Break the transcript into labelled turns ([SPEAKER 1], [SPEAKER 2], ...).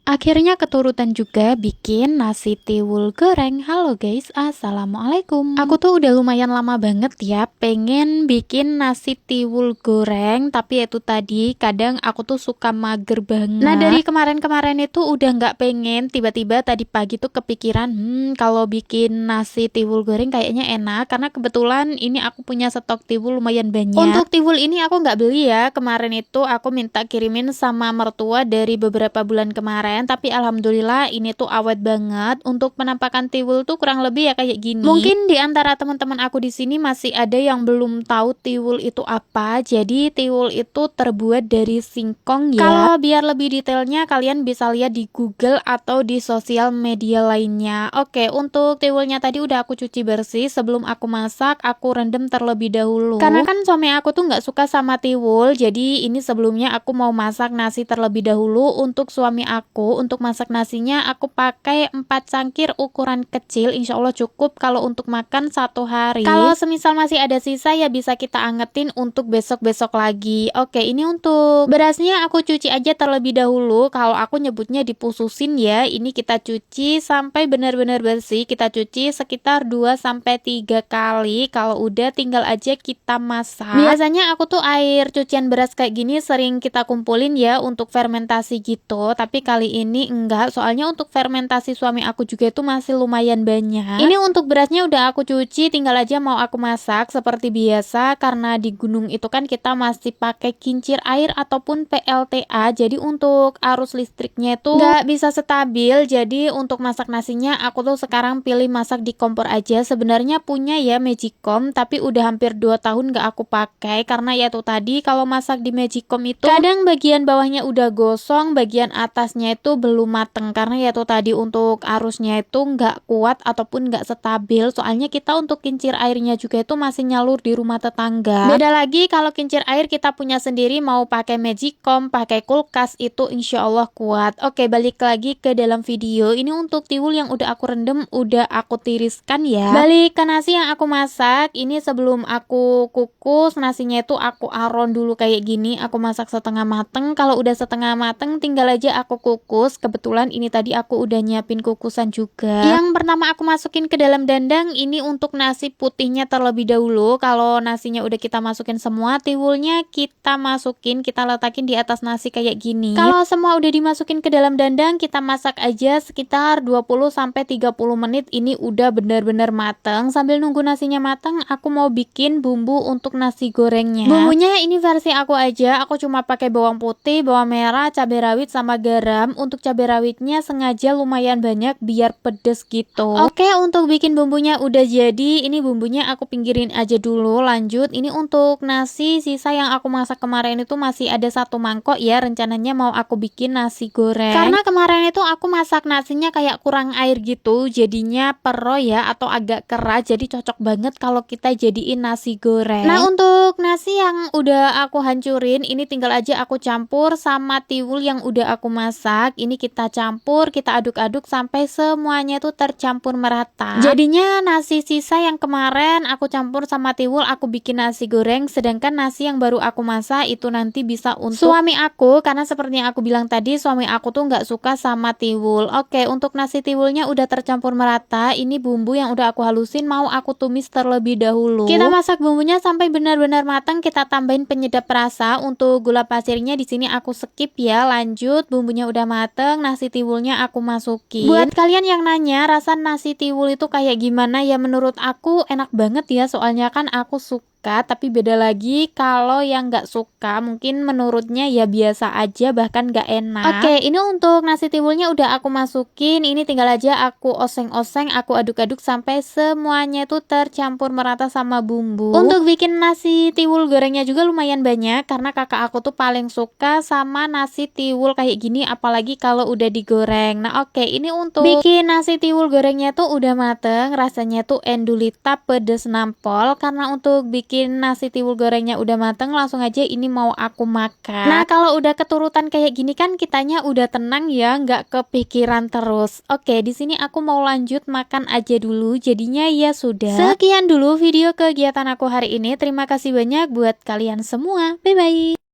[SPEAKER 1] Akhirnya keturutan juga bikin nasi tiwul goreng. Halo guys, assalamualaikum. Aku tuh udah lumayan lama banget ya pengen bikin nasi tiwul goreng, tapi itu tadi kadang aku tuh suka mager banget. Nah dari kemarin-kemarin itu udah nggak pengen, tiba-tiba tadi pagi tuh kepikiran, kalau bikin nasi tiwul goreng kayaknya enak, karena kebetulan ini aku punya stok tiwul lumayan banyak. Untuk tiwul ini aku nggak beli ya, kemarin itu aku minta kirimin sama mertua dari beberapa bulan kemarin. Tapi alhamdulillah ini tuh awet banget. Untuk penampakan tiwul tuh kurang lebih ya kayak gini. Mungkin di antara teman-teman aku di sini masih ada yang belum tahu tiwul itu apa. Jadi tiwul itu terbuat dari singkong ya. Kalau biar lebih detailnya kalian bisa lihat di Google atau di sosial media lainnya. Oke, untuk tiwulnya tadi udah aku cuci bersih. Sebelum aku masak, aku rendam terlebih dahulu. Karena kan suami aku tuh nggak suka sama tiwul. Jadi ini sebelumnya aku mau masak nasi terlebih dahulu untuk suami aku. Untuk masak nasinya aku pakai 4 cangkir ukuran kecil, insya Allah cukup kalau untuk makan satu hari. Kalau semisal masih ada sisa ya bisa kita angetin untuk besok-besok lagi. Oke, ini untuk berasnya aku cuci aja terlebih dahulu. Kalau aku nyebutnya dipususin ya. Ini kita cuci sampai benar-benar bersih. Kita cuci sekitar 2-3 kali. Kalau udah tinggal aja kita masak. Biasanya aku tuh air cucian beras kayak gini sering kita kumpulin ya untuk fermentasi gitu. Tapi kali ini enggak, soalnya untuk fermentasi suami aku juga itu masih lumayan banyak. Ini untuk berasnya udah aku cuci, tinggal aja mau aku masak seperti biasa. Karena di gunung itu kan kita masih pakai kincir air ataupun PLTA, jadi untuk arus listriknya itu nggak bisa stabil. Jadi untuk masak nasinya aku tuh sekarang pilih masak di kompor aja. Sebenarnya punya ya Magicom, tapi udah hampir 2 tahun nggak aku pakai. Karena ya tuh tadi kalau masak di Magicom itu kadang bagian bawahnya udah gosong, bagian atasnya itu belum mateng, karena ya tuh tadi untuk arusnya itu nggak kuat ataupun nggak stabil. Soalnya kita untuk kincir airnya juga itu masih nyalur di rumah tetangga. Beda lagi kalau kincir air kita punya sendiri, mau pakai Magicom, pakai kulkas, itu insya Allah kuat. Oke, balik lagi ke dalam video. Ini untuk tiwul yang udah aku rendam, udah aku tiriskan ya. Balik ke nasi yang aku masak. Ini sebelum aku kukus nasinya itu aku aron dulu kayak gini. Aku masak setengah mateng. Kalau udah setengah mateng tinggal aja aku kukus. Kebetulan ini tadi aku udah nyiapin kukusan juga. Yang pertama aku masukin ke dalam dandang, ini untuk nasi putihnya terlebih dahulu. Kalau nasinya udah kita masukin semua, tiwulnya kita masukin, kita letakin di atas nasi kayak gini. Kalau semua udah dimasukin ke dalam dandang, kita masak aja sekitar 20-30 menit. Ini udah bener-bener mateng. Sambil nunggu nasinya mateng, aku mau bikin bumbu untuk nasi gorengnya. Bumbunya ini versi aku aja. Aku cuma pakai bawang putih, bawang merah, cabai rawit sama garam. Untuk cabai rawitnya sengaja lumayan banyak biar pedes gitu. Oke, untuk bikin bumbunya udah jadi. Ini bumbunya aku pinggirin aja dulu. Lanjut, ini untuk nasi sisa yang aku masak kemarin itu masih ada 1 mangkok ya. Rencananya mau aku bikin nasi goreng. Karena kemarin itu aku masak nasinya kayak kurang air gitu, jadinya pero ya atau agak keras. Jadi cocok banget kalau kita jadiin nasi goreng. Nah untuk nasi yang udah aku hancurin, ini tinggal aja aku campur sama tiwul yang udah aku masak. Ini kita campur, kita aduk-aduk sampai semuanya tuh tercampur merata. Jadinya nasi sisa yang kemarin aku campur sama tiwul, aku bikin nasi goreng. Sedangkan nasi yang baru aku masak itu nanti bisa untuk suami aku, karena seperti yang aku bilang tadi, suami aku tuh nggak suka sama tiwul. Oke, untuk nasi tiwulnya udah tercampur merata. Ini bumbu yang udah aku halusin mau aku tumis terlebih dahulu. Kita masak bumbunya sampai benar-benar matang. Kita tambahin penyedap rasa. Untuk gula pasirnya di sini aku skip ya. Lanjut, bumbunya udah mateng, nasi tiwulnya aku masukin. Buat kalian yang nanya rasa nasi tiwul itu kayak gimana ya, menurut aku enak banget ya. Soalnya kan aku suka, tapi beda lagi kalau yang nggak suka, mungkin menurutnya ya biasa aja, bahkan nggak enak. Oke, ini untuk nasi tiwulnya udah aku masukin. Ini tinggal aja aku oseng-oseng, aku aduk-aduk sampai semuanya tuh tercampur merata sama bumbu. Untuk bikin nasi tiwul gorengnya juga lumayan banyak, karena kakak aku tuh paling suka sama nasi tiwul kayak gini, apalagi kalau udah digoreng. Nah oke, ini untuk bikin nasi tiwul gorengnya tuh udah mateng, rasanya tuh endulita pedes nampol. Karena untuk bikin nasi tiwul gorengnya udah mateng, langsung aja ini mau aku makan. Nah kalau udah keturutan kayak gini kan kitanya udah tenang ya, nggak kepikiran terus. Oke, di sini aku mau lanjut makan aja dulu. Jadinya ya sudah. Sekian dulu video kegiatan aku hari ini. Terima kasih banyak buat kalian semua. Bye bye.